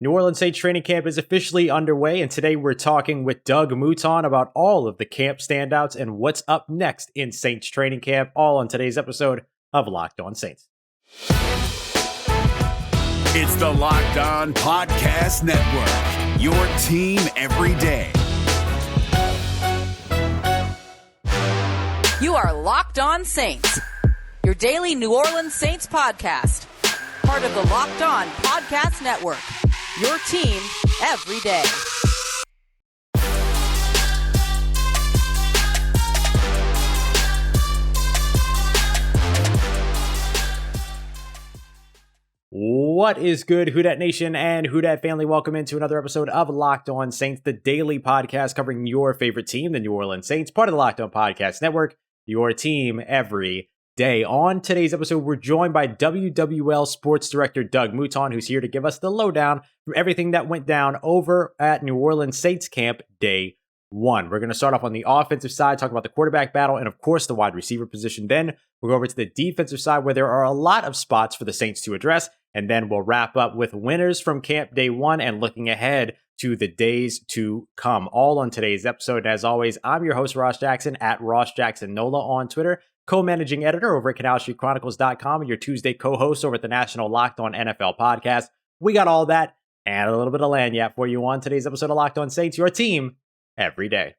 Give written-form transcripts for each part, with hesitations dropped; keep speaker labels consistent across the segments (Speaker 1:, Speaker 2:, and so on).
Speaker 1: New Orleans Saints training camp is officially underway, and today we're talking with Doug Mouton about all of the camp standouts and what's up next in Saints training camp, all on today's episode of Locked On Saints.
Speaker 2: It's the Locked On Podcast Network, your team every day.
Speaker 3: You are Locked On Saints, your daily New Orleans Saints podcast, part of the Locked On Podcast Network. Your team every day.
Speaker 1: What is good, Who Dat Nation and Who Dat family? Welcome into another episode of Locked On Saints, the daily podcast covering your favorite team, the New Orleans Saints, part of the Locked On Podcast Network, your team every day. On today's episode, we're joined by WWL Sports Director Doug Mouton, who's here to give us the lowdown from everything that went down over at New Orleans Saints camp day one. We're going to start off on the offensive side, talk about the quarterback battle, and of course the wide receiver position. Then we'll go over to the defensive side, where there are a lot of spots for the Saints to address. And then we'll wrap up with winners from camp day one and looking ahead to the days to come, all on today's episode. And as always, I'm your host, Ross Jackson, at Ross Jackson Nola on Twitter, co-managing editor over at CanalStreetChronicles.com, and your Tuesday co-host over at the National Locked On NFL podcast. We got all that and a little bit of lagniappe for you on today's episode of Locked On Saints, your team every day.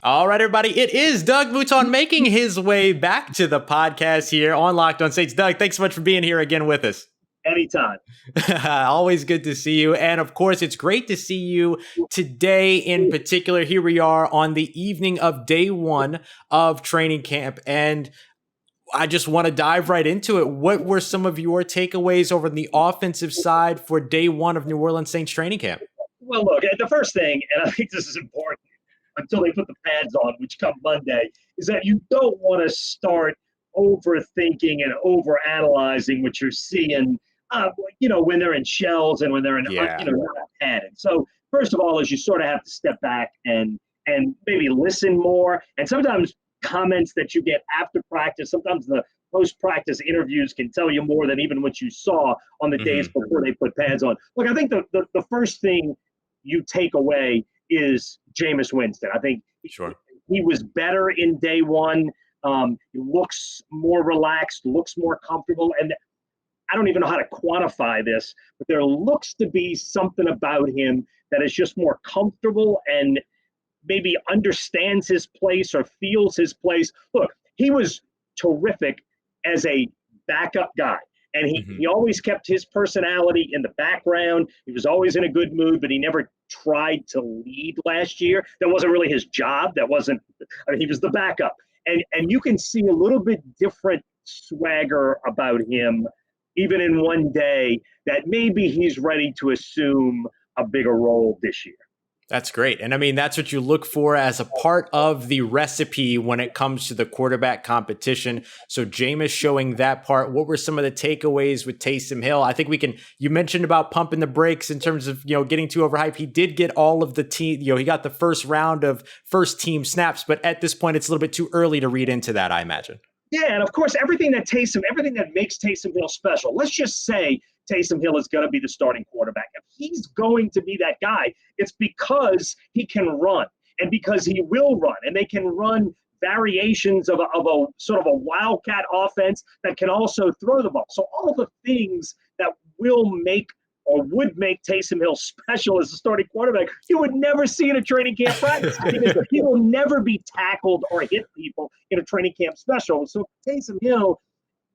Speaker 1: All right, everybody, it is Doug Mouton making his way back to the podcast here on Locked On Saints. Doug, thanks so much for being here again with us.
Speaker 4: Anytime.
Speaker 1: Always good to see you. And of course, it's great to see you today in particular. Here we are on the evening of day one of training camp. And I just want to dive right into it. What were some of your takeaways over the offensive side for day one of New Orleans Saints training camp?
Speaker 4: Well, look, the first thing, and I think this is important until they put the pads on, which come Monday, is that you don't want to start overthinking and overanalyzing what you're seeing, when they're in shells and when they're in, not padded. So first of all, is you sort of have to step back and maybe listen more. And sometimes comments that you get after practice, sometimes the post-practice interviews can tell you more than even what you saw on the days before they put pads on. Look, I think the first thing you take away is Jameis Winston. I think he was better in day one. He looks more relaxed, looks more comfortable. And I don't even know how to quantify this, but there looks to be something about him that is just more comfortable and maybe understands his place or feels his place. Look, he was terrific as a backup guy. And he always kept his personality in the background. He was always in a good mood, but he never tried to lead last year. That wasn't really his job. He was the backup. And you can see a little bit different swagger about him, even in one day, that maybe he's ready to assume a bigger role this year.
Speaker 1: That's great. And I mean, that's what you look for as a part of the recipe when it comes to the quarterback competition. So Jameis showing that part. What were some of the takeaways with Taysom Hill? I think you mentioned about pumping the brakes in terms of, getting too overhyped. He did get all of the team, he got the first round of first team snaps, but at this point, it's a little bit too early to read into that, I imagine.
Speaker 4: Yeah, and of course, everything that makes Taysom Hill special, let's just say Taysom Hill is going to be the starting quarterback. If he's going to be that guy, it's because he can run and because he will run, and they can run variations of a sort of a wildcat offense that can also throw the ball. So all the things that will make or would make Taysom Hill special as a starting quarterback, you would never see in a training camp practice. He will never be tackled or hit people in a training camp special. So Taysom Hill,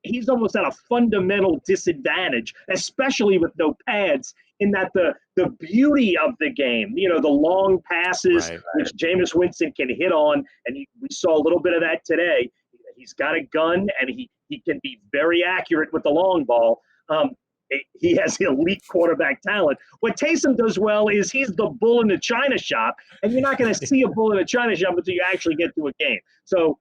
Speaker 4: he's almost at a fundamental disadvantage, especially with no pads, in that the beauty of the game, the long passes, which Jameis Winston can hit on, and we saw a little bit of that today. He's got a gun, and he can be very accurate with the long ball. He has elite quarterback talent. What Taysom does well is he's the bull in the china shop, and you're not going to see a bull in the china shop until you actually get to a game. So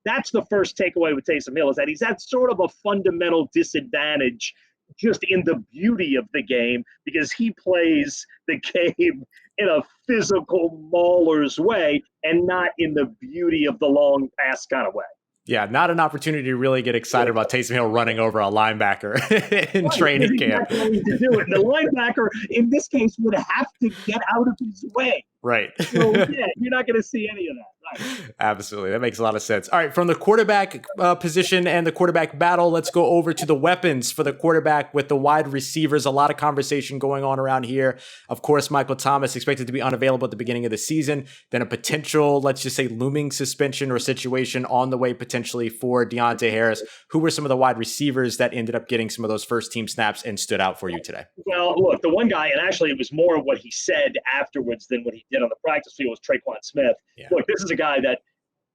Speaker 4: that's the first takeaway with Taysom Hill, is that he's at sort of a fundamental disadvantage just in the beauty of the game, because he plays the game in a physical mauler's way and not in the beauty of the long pass kind of way.
Speaker 1: Yeah, not an opportunity to really get excited about Taysom Hill running over a linebacker in training camp.
Speaker 4: To do it. The linebacker, in this case, would have to get out of his way.
Speaker 1: Right.
Speaker 4: So, yeah, you're not going to see any of that. Right.
Speaker 1: Absolutely. That makes a lot of sense. All right, from the quarterback position and the quarterback battle, let's go over to the weapons for the quarterback with the wide receivers. A lot of conversation going on around here. Of course, Michael Thomas expected to be unavailable at the beginning of the season. Then a potential, let's just say, looming suspension or situation on the way potentially for Deonte Harris. Who were some of the wide receivers that ended up getting some of those first team snaps and stood out for you today?
Speaker 4: Well, look, the one guy, and actually it was more of what he said afterwards than what he did on the practice field, was Tre'Quan Smith. Yeah. Look, this is a guy that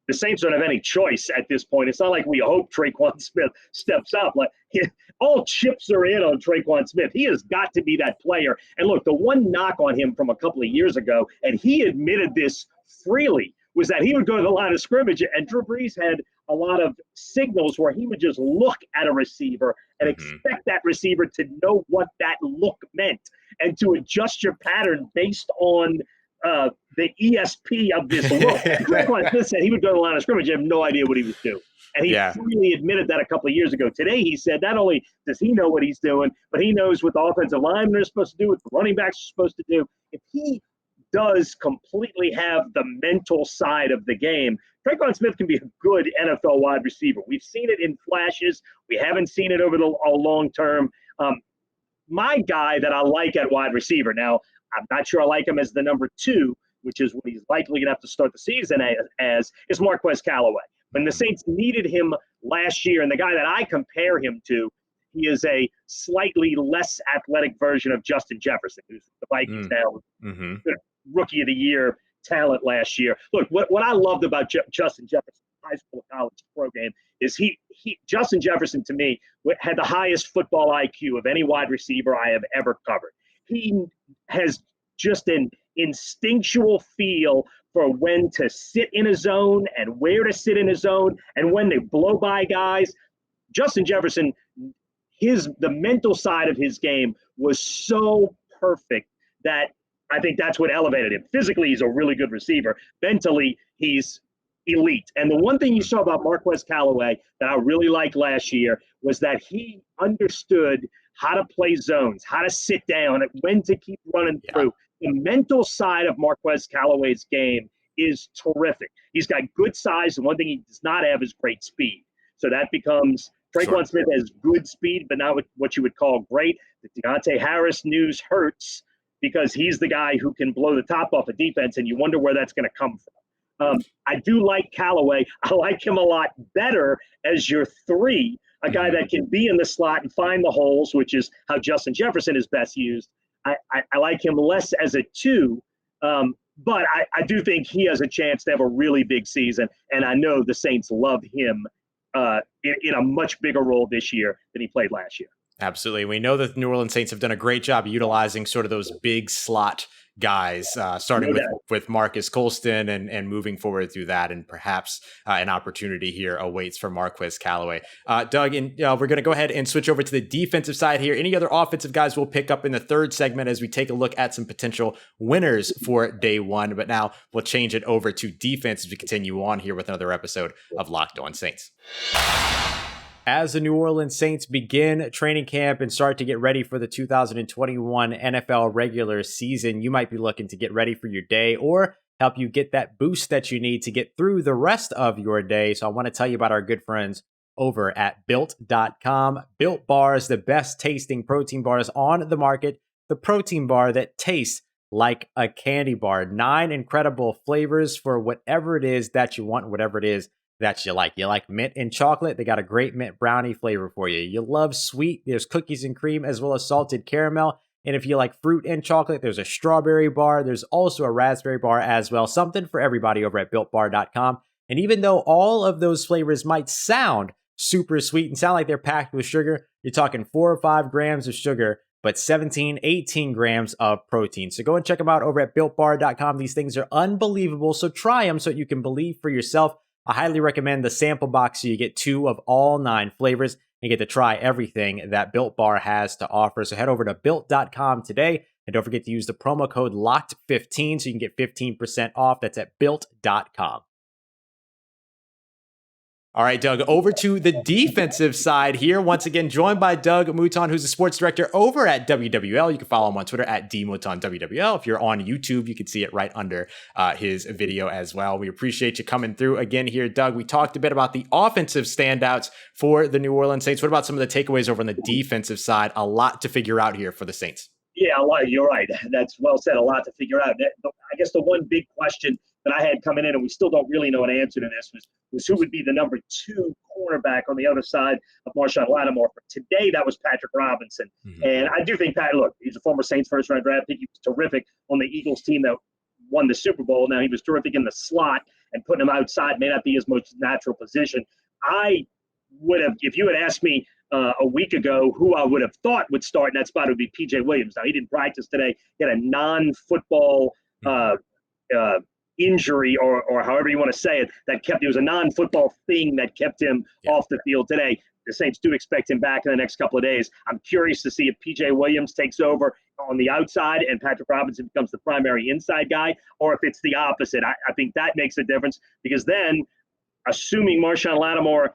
Speaker 4: the Saints don't have any choice at this point. It's not like we hope Tre'Quan Smith steps up. Like all chips are in on Tre'Quan Smith. He has got to be that player. And look, the one knock on him from a couple of years ago, and he admitted this freely, was that he would go to the line of scrimmage, and Drew Brees had a lot of signals where he would just look at a receiver and expect that receiver to know what that look meant and to adjust your pattern based on the ESP of this look. Tre'Quan Smith said he would go to the line of scrimmage and have no idea what he was doing. And he freely admitted that a couple of years ago. Today, he said not only does he know what he's doing, but he knows what the offensive linemen are supposed to do, what the running backs are supposed to do. If he does completely have the mental side of the game, Tre'Quan Smith can be a good NFL wide receiver. We've seen it in flashes. We haven't seen it over the long term. My guy that I like at wide receiver, now, I'm not sure I like him as the number 2, which is what he's likely going to have to start the season as, is Marquez Callaway. When the Saints needed him last year, and the guy that I compare him to, he is a slightly less athletic version of Justin Jefferson, who's the Vikings now, rookie of the year talent last year. Look, what I loved about Justin Jefferson's high school college pro game is Justin Jefferson, to me, had the highest football IQ of any wide receiver I have ever covered. He has just an instinctual feel for when to sit in a zone and where to sit in a zone and when to blow by guys. Justin Jefferson, the mental side of his game was so perfect that I think that's what elevated him. Physically, he's a really good receiver. Mentally, he's elite. And the one thing you saw about Marquez Callaway that I really liked last year was that he understood how to play zones, how to sit down, and when to keep running through. The mental side of Marquez Callaway's game is terrific. He's got good size, and one thing he does not have is great speed. So that becomes Tre'Quan Smith has good speed, but not what you would call great. The Deonte Harris news hurts because he's the guy who can blow the top off a defense, and you wonder where that's going to come from. I do like Callaway. I like him a lot better as your 3, a guy that can be in the slot and find the holes, which is how Justin Jefferson is best used. I like him less as a 2, but I do think he has a chance to have a really big season, and I know the Saints love him in a much bigger role this year than he played last year.
Speaker 1: Absolutely. We know that the New Orleans Saints have done a great job utilizing sort of those big slot guys, starting with Marcus Colston and moving forward through that. And perhaps an opportunity here awaits for Marquez Callaway. Doug, and we're going to go ahead and switch over to the defensive side here. Any other offensive guys we'll pick up in the third segment as we take a look at some potential winners for day 1. But now we'll change it over to defense as we continue on here with another episode of Locked On Saints. As the New Orleans Saints begin training camp and start to get ready for the 2021 NFL regular season, you might be looking to get ready for your day or help you get that boost that you need to get through the rest of your day. So I want to tell you about our good friends over at Built.com. Built Bars, the best tasting protein bars on the market. The protein bar that tastes like a candy bar. 9 incredible flavors for whatever it is that you want, whatever it is that you like. You like mint and chocolate? They got a great mint brownie flavor for you. You love sweet? There's cookies and cream as well as salted caramel. And if you like fruit and chocolate, there's a strawberry bar. There's also a raspberry bar as well. Something for everybody over at BuiltBar.com. And even though all of those flavors might sound super sweet and sound like they're packed with sugar, you're talking 4 or 5 grams of sugar, but 17, 18 grams of protein. So go and check them out over at BuiltBar.com. These things are unbelievable. So try them so you can believe for yourself. I highly recommend the sample box so you get 2 of all 9 flavors and get to try everything that Built Bar has to offer. So head over to Built.com today and don't forget to use the promo code LOCKED15 so you can get 15% off. That's at Built.com. All right, Doug, over to the defensive side here. Once again, joined by Doug Mouton, who's a sports director over at WWL. You can follow him on Twitter at DMoutonWWL. If you're on YouTube, you can see it right under his video as well. We appreciate you coming through again here, Doug. We talked a bit about the offensive standouts for the New Orleans Saints. What about some of the takeaways over on the defensive side? A lot to figure out here for the Saints.
Speaker 4: Yeah, you're right. That's well said. A lot to figure out. I guess the one big question that I had coming in, and we still don't really know an answer to this, was who would be the number 2 cornerback on the other side of Marshon Lattimore. For today, that was Patrick Robinson. Mm-hmm. And I do think he's a former Saints first-round draft pick. He was terrific on the Eagles team that won the Super Bowl. Now, he was terrific in the slot, and putting him outside may not be his most natural position. I would have, if you had asked me a week ago who I would have thought would start in that spot, it would be P.J. Williams. Now, he didn't practice today. He had a non-football injury or however you want to say it, it was a non-football thing that kept him off the field today. The Saints do expect him back in the next couple of days. I'm curious to see if P.J. Williams takes over on the outside and Patrick Robinson becomes the primary inside guy, or if it's the opposite. I think that makes a difference, because then, assuming Marshon Lattimore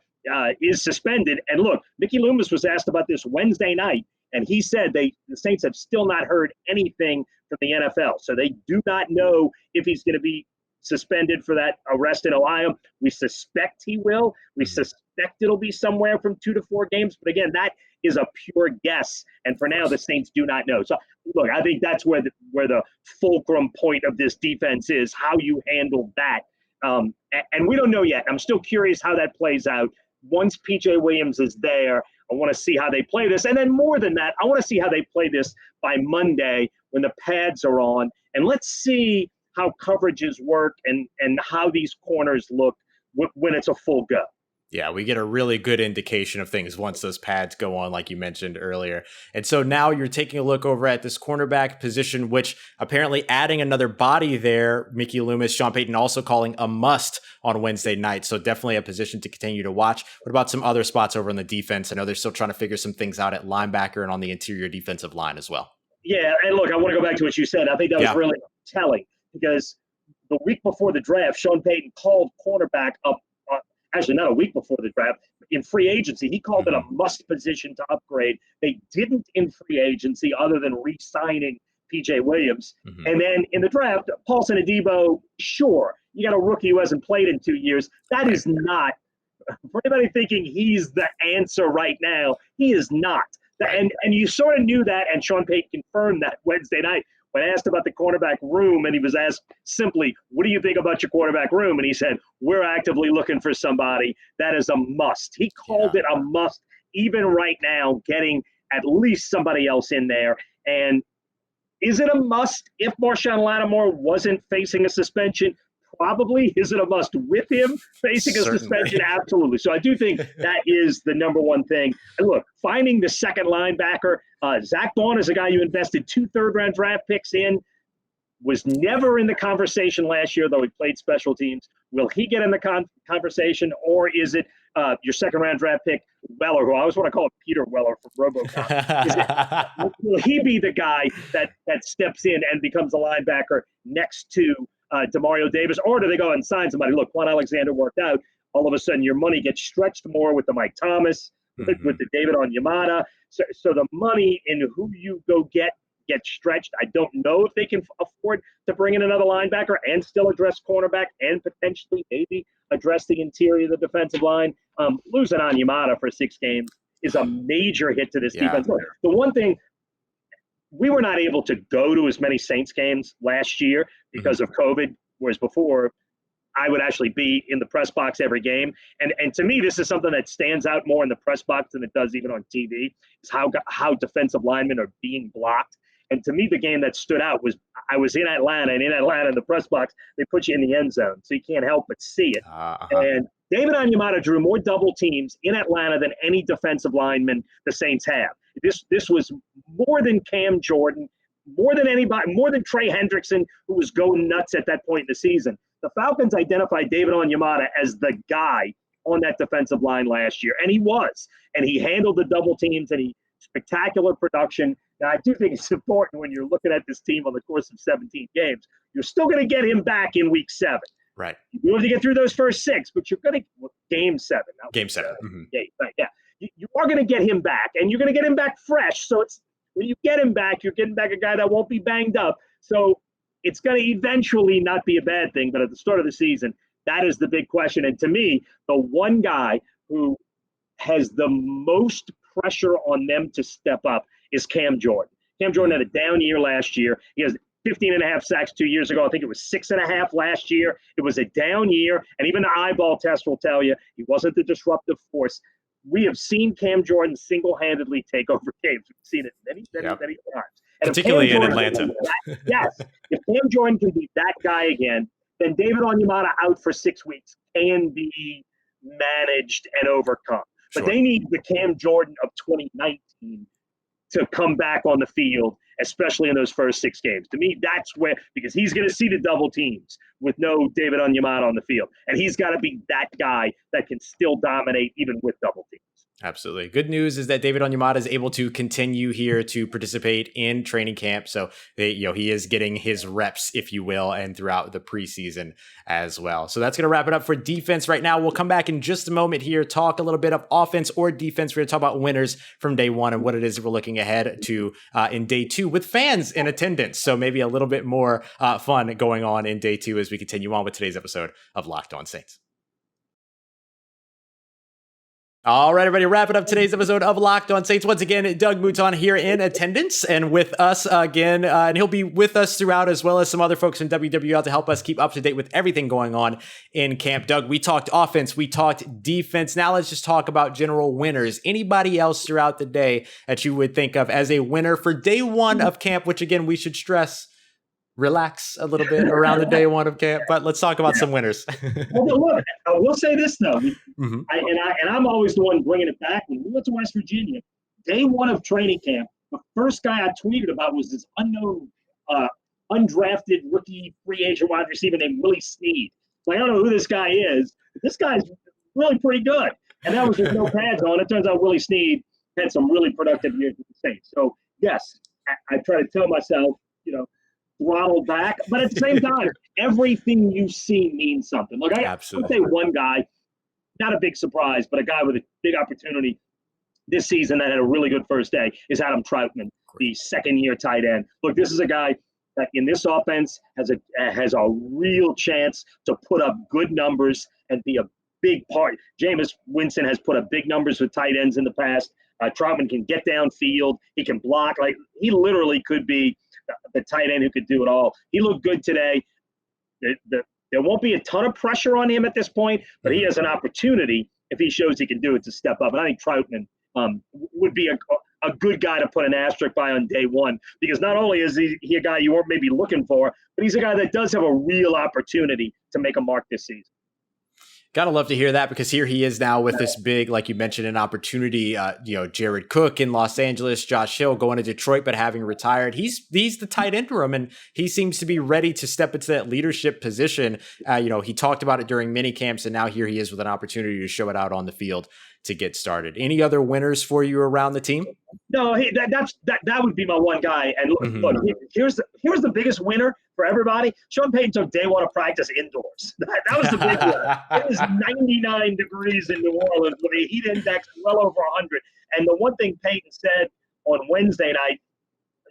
Speaker 4: is suspended, and look, Mickey Loomis was asked about this Wednesday night, and he said the Saints have still not heard anything from the NFL, so they do not know if he's going to be suspended for that arrest in Ohio. We suspect he will. We suspect it'll be somewhere from 2 to 4 games. But again, that is a pure guess. And for now, the Saints do not know. So look, I think that's where the fulcrum point of this defense is, how you handle that. And we don't know yet. I'm still curious how that plays out. Once P.J. Williams is there, I want to see how they play this. And then more than that, I want to see how they play this by Monday when the pads are on. And let's see how coverages work and how these corners look when it's a full go.
Speaker 1: Yeah, we get a really good indication of things once those pads go on, like you mentioned earlier. And so now you're taking a look over at this cornerback position, which apparently adding another body there, Mickey Loomis, Sean Payton also calling a must on Wednesday night. So definitely a position to continue to watch. What about some other spots over on the defense? I know they're still trying to figure some things out at linebacker and on the interior defensive line as well.
Speaker 4: Yeah, and look, I want to go back to what you said. I think that was really telling, because the week before the draft, Sean Payton called cornerback up. Actually, not a week before the draft, in free agency. He called it a must position to upgrade. They didn't in free agency other than re-signing P.J. Williams. And then in the draft, Paulson Adebo, sure, you got a rookie who hasn't played in 2 years. That is not, for anybody thinking he's the answer right now, he is not. And you sort of knew that, and Sean Payton confirmed that Wednesday night. When asked about the cornerback room, and he was asked simply, what do you think about your quarterback room? And he said, we're actively looking for somebody. That is a must. He called it a must, even right now, getting at least somebody else in there. And is it a must if Marshon Lattimore wasn't facing a suspension? Probably. Is it a must with him facing a suspension? Absolutely. So I do think that is the number one thing. And look, finding the second linebacker, Zach Bond is a guy you invested 2 third-round draft picks in, was never in the conversation last year, though he played special teams. Will he get in the conversation, or is it your second-round draft pick, Weller, who I always want to call it Peter Weller from RoboCop? Will he be the guy that steps in and becomes a linebacker next to Demario Davis, or do they go and sign somebody? Look, Quan Alexander worked out. All of a sudden, your money gets stretched more with the Mike Thomas, with the David Onyemata. So the money in who you go get gets stretched. I don't know if they can afford to bring in another linebacker and still address cornerback and potentially maybe address the interior of the defensive line. Losing Onyemata for 6 games is a major hit to this defense. The one thing, we were not able to go to as many Saints games last year because of COVID, whereas before I would actually be in the press box every game. And to me, this is something that stands out more in the press box than it does even on TV, is how defensive linemen are being blocked. And to me, the game that stood out was I was in Atlanta, and in Atlanta, in the press box, they put you in the end zone, so you can't help but see it. And David Onyemata drew more double teams in Atlanta than any defensive lineman the Saints have. This was more than Cam Jordan, more than anybody, more than Trey Hendrickson, who was going nuts at that point in the season. The Falcons identified David Onyemata as the guy on that defensive line last year, and he was. And he handled the double teams, and he spectacular production. Now, I do think it's important when you're looking at this team on the course of 17 games. You're still going to get him back in week 7.
Speaker 1: Right.
Speaker 4: You have to get through those first 6, but you're going to game 7.
Speaker 1: Game 7.
Speaker 4: Right, yeah. You are going to get him back, and you're going to get him back fresh. So it's when you get him back, you're getting back a guy that won't be banged up. So it's going to eventually not be a bad thing. But at the start of the season, that is the big question. And to me, the one guy who has the most pressure on them to step up is Cam Jordan. Cam Jordan had a down year last year. He has 15.5 sacks 2 years ago. I think it was 6.5 last year. It was a down year. And even the eyeball test will tell you he wasn't the disruptive force. We have seen Cam Jordan single-handedly take over games. We've seen it many times. And
Speaker 1: particularly in Atlanta.
Speaker 4: Yes. If Cam Jordan can be that guy again, then David Onyemata out for 6 weeks can be managed and overcome. But they need the Cam Jordan of 2019 to come back on the field, especially in those first 6 games. To me, that's where, because he's going to see the double teams with no David Onyemata on the field. And he's got to be that guy that can still dominate even with double teams.
Speaker 1: Absolutely. Good news is that David Onyemata is able to continue here to participate in training camp. So, he is getting his reps, if you will, and throughout the preseason as well. So that's going to wrap it up for defense right now. We'll come back in just a moment here, talk a little bit of offense or defense. We're going to talk about winners from day 1 and what it is we're looking ahead to in day 2 with fans in attendance. So maybe a little bit more fun going on in day 2 as we continue on with today's episode of Locked On Saints. All right, everybody, wrapping up today's episode of Locked On Saints. Once again, Doug Mouton here in attendance and with us again, and he'll be with us throughout as well as some other folks in WWL to help us keep up to date with everything going on in camp. Doug, we talked offense, we talked defense. Now let's just talk about general winners. Anybody else throughout the day that you would think of as a winner for day 1 of camp, which again, we should stress, relax a little bit around the day 1 of camp, but let's talk about some winners.
Speaker 4: Well, look, I will say this though, I'm always the one bringing it back. When we went to West Virginia, day 1 of training camp, the first guy I tweeted about was this unknown, undrafted rookie free agent wide receiver named Willie Snead. So I don't know who this guy is, but this guy's really pretty good. And that was with no pads on. It turns out Willie Snead had some really productive years with the Saints. So yes, I try to tell myself, throttle back, but at the same time, everything you see means something. Look, I would say one guy, not a big surprise, but a guy with a big opportunity this season that had a really good first day is Adam Trautman, the second-year tight end. Look, this is a guy that in this offense has a real chance to put up good numbers and be a big part. Jameis Winston has put up big numbers with tight ends in the past. Trautman can get downfield. He can block. Like, he literally could be the tight end who could do it all. He looked good today. There won't be a ton of pressure on him at this point, but he has an opportunity, if he shows he can do it, to step up. And I think Trautman would be a good guy to put an asterisk by on day 1, because not only is he a guy you weren't maybe looking for, but he's a guy that does have a real opportunity to make a mark this season.
Speaker 1: Gotta love to hear that, because here he is now with this big, like you mentioned, an opportunity. Jared Cook in Los Angeles, Josh Hill going to Detroit, but having retired. He's the tight end room, and he seems to be ready to step into that leadership position. He talked about it during mini camps, and now here he is with an opportunity to show it out on the field to get started. Any other winners for you around the team?
Speaker 4: No, that would be my one guy. And look, here's the biggest winner for everybody. Sean Payton took day 1 of practice indoors. That was the big winner. It was 99 degrees in New Orleans with a heat index well over 100. And the one thing Payton said on Wednesday night,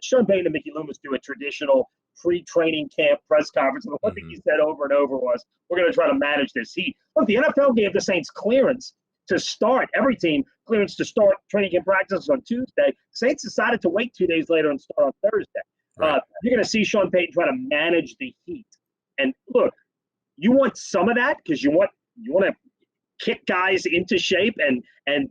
Speaker 4: Sean Payton and Mickey Loomis do a traditional pre-training camp press conference. And the one thing he said over and over was, we're going to try to manage this heat. Look, the NFL gave the Saints clearance to start, every team clearance to start training camp practices on Tuesday. Saints decided to wait 2 days later and start on Thursday. Right. You're going to see Sean Payton try to manage the heat. And look, you want some of that because you want to kick guys into shape and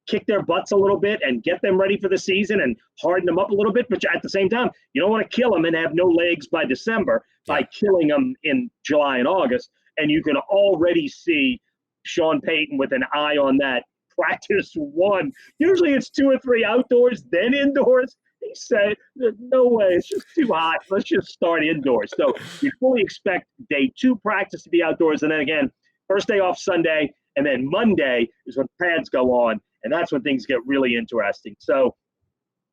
Speaker 4: kick their butts a little bit and get them ready for the season and harden them up a little bit. But at the same time, you don't want to kill them and have no legs by December by killing them in July and August. And you can already see Sean Payton with an eye on that. Practice 1. Usually it's 2 or 3 outdoors, then indoors. He said, no way, it's just too hot. Let's just start indoors. So you fully expect day 2 practice to be outdoors. And then again, first day off Sunday, and then Monday is when pads go on. And that's when things get really interesting. So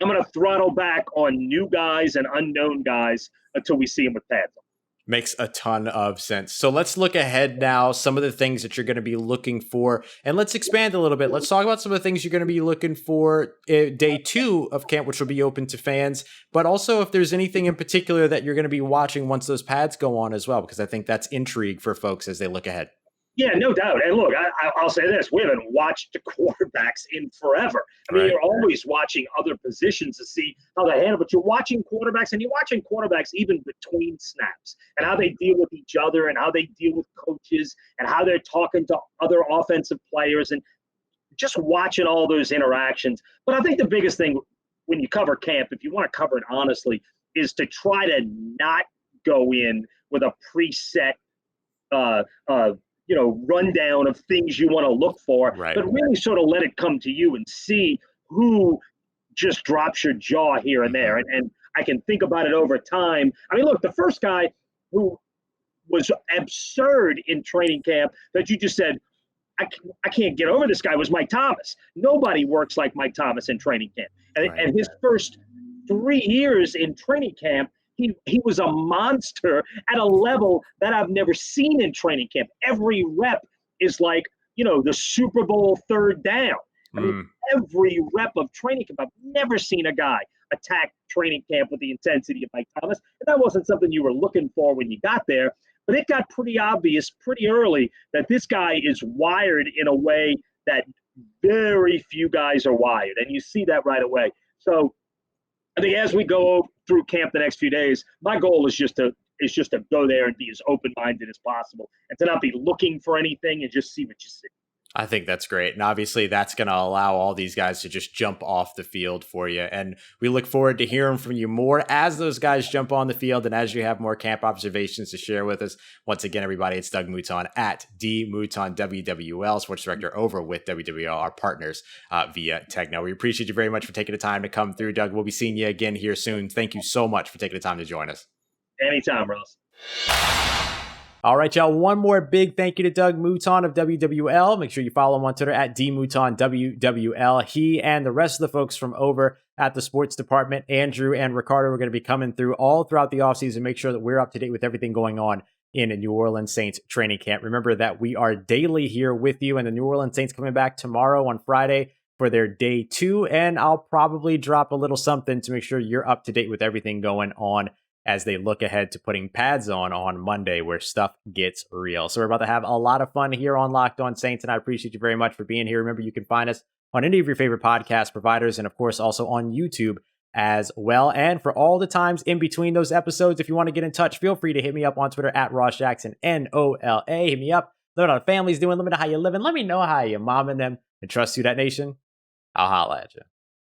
Speaker 4: I'm going to throttle back on new guys and unknown guys until we see them with pads on.
Speaker 1: Makes a ton of sense. So let's look ahead now, some of the things that you're going to be looking for, and let's expand a little bit. Let's talk about some of the things you're going to be looking for day 2 of camp, which will be open to fans, but also if there's anything in particular that you're going to be watching once those pads go on as well, because I think that's intrigue for folks as they look ahead.
Speaker 4: Yeah, no doubt. And look, I'll say this. We haven't watched the quarterbacks in forever. I mean, You're always watching other positions to see how they handle, but you're watching quarterbacks, and you're watching quarterbacks even between snaps and how they deal with each other and how they deal with coaches and how they're talking to other offensive players and just watching all those interactions. But I think the biggest thing when you cover camp, if you want to cover it honestly, is to try to not go in with a preset rundown of things you want to look for, but really sort of let it come to you and see who just drops your jaw here and there. And I can think about it over time. I mean, look, the first guy who was absurd in training camp that you just said, I can't get over this guy was Mike Thomas. Nobody works like Mike Thomas in training camp. And his first 3 years in training camp, he was a monster at a level that I've never seen in training camp. Every rep is like, the Super Bowl third down. I mean, every rep of training camp, I've never seen a guy attack training camp with the intensity of Mike Thomas. And that wasn't something you were looking for when you got there. But it got pretty obvious pretty early that this guy is wired in a way that very few guys are wired. And you see that right away. So I think as we go through camp the next few days, my goal is just to go there and be as open-minded as possible and to not be looking for anything and just see what you see.
Speaker 1: I think that's great. And obviously that's going to allow all these guys to just jump off the field for you. And we look forward to hearing from you more as those guys jump on the field and as you have more camp observations to share with us. Once again, everybody, it's Doug Mouton at Mouton WWL, sports director over with WWL, our partners via Tegna. We appreciate you very much for taking the time to come through, Doug. We'll be seeing you again here soon. Thank you so much for taking the time to join us.
Speaker 4: Anytime, Ross.
Speaker 1: All right, y'all. One more big thank you to Doug Mouton of WWL. Make sure you follow him on Twitter at DMoutonWWL. He and the rest of the folks from over at the sports department, Andrew and Ricardo, are going to be coming through all throughout the offseason. Make sure that we're up to date with everything going on in a New Orleans Saints training camp. Remember that we are daily here with you, and the New Orleans Saints coming back tomorrow on Friday for their day 2. And I'll probably drop a little something to make sure you're up to date with everything going on as they look ahead to putting pads on Monday, where stuff gets real. So we're about to have a lot of fun here on Locked On Saints, and I appreciate you very much for being here. Remember, you can find us on any of your favorite podcast providers, and of course also on YouTube as well. And for all the times in between those episodes, if you want to get in touch, feel free to hit me up on Twitter at Ross Jackson, NOLA. Hit me up. Let me know how the family's doing. Let me know how you're living. Let me know how you're momming them. And trust you, that nation. I'll holla at you.